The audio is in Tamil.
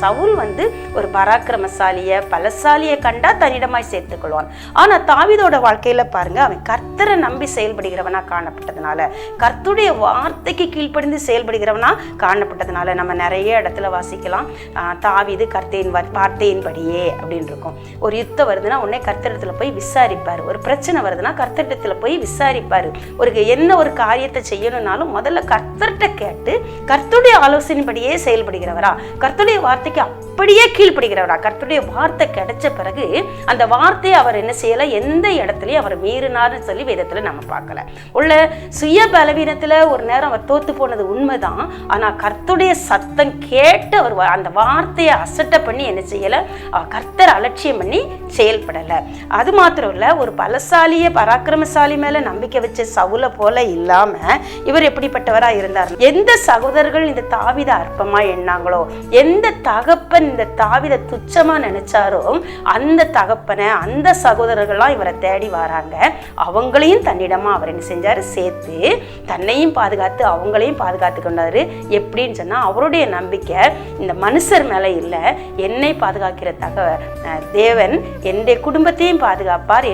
சவுல் ஒரு பராக்கிரமசாலிய பலசாலியை கண்டா தன்னிடமாய் சேர்த்துக்கொள்வான். ஆனா தாவீதோட வாழ்க்கையில பாருங்க, அவன் கர்த்தரை நம்பி செயல்படுகிறவனா காணப்பட்டதுனால, கர்த்தருடைய வார்த்தைக்கு கீழ்ப்படிந்து செயல்படுகிறவனா காணப்பட்டதுனால நம்ம நிறைய இடத்துல வாசிக்கலாம், தாவீது கர்த்தரின் வார்த்தையின்படியே அப்படின்னு இருக்கும். ஒரு யுத்தம் வருதுன்னா உடனே கர்த்தரிடத்துல போய் விசாரிப்பாரு, ஒரு பிரச்சனை வருதுன்னா கர்த்தரிடத்துல போய் விசாரிப்பாரு, என்ன ஒரு காரியத்தை செய்யணும்னாலும் முதல்ல கர்த்தர்கிட்ட கேட்டு கர்த்தருடைய ஆலோசனைப்படியே செயல்படுகிறவரா, கர்த்தருடைய வார்த்தைக்கு அப்படியே கீழ்ப்படுகிறவரா. கர்த்தருடைய வார்த்தை கிடைச்ச பிறகு அந்த வார்த்தையை அவர் என்ன செய்யல, எந்த இடத்துலயும் அவர் மீறினார்னு சொல்லி வேதத்துல நம்ம பார்க்கல. உள்ள சுய பலவீனத்துல ஒரு நேரம் அவர் தோத்து போனது உண்மைதான். ஆனா கர்த்தருடைய சத்தம் கேட்டு அவர் அந்த வார்த்தையை அசட்டை பண்ணி என்ன செய்யல, கர்த்தர் அலட்சியம் பண்ணி செயல்படல. அது மாத்திரம் இல்ல, ஒரு பலசாலிய பராக்கிரமசாலி மேல நம்பிக்கை வச்ச சவுல போல இல்லாம இவர் எப்படிப்பட்டவரா இருந்தார். எந்த சகோதரர்கள் இந்த தாவீதை அற்பமா எண்ணாங்களோ, எந்த தகப்பன் இந்த தாவீதை துச்சமா நினைச்சாரோ, அந்த தகப்பனை அந்த சகோதரர்கள்லாம் இவரை தேடி வராங்க. அவங்களையும் தன்னிடமா அவர் என்ன செஞ்சாரு, சேர்த்து தன்னையும் பாதுகாத்து அவங்களையும் பாதுகாத்து கொண்டாரு. எப்படின்னு சொன்னா, அவருடைய நம்பிக்கை இந்த மனுஷர் மேல இல்லை, என்னை பாதுகாக்கிற தேவன் என்னுடைய குடும்பத்தையும் பாதுகாப்பார்,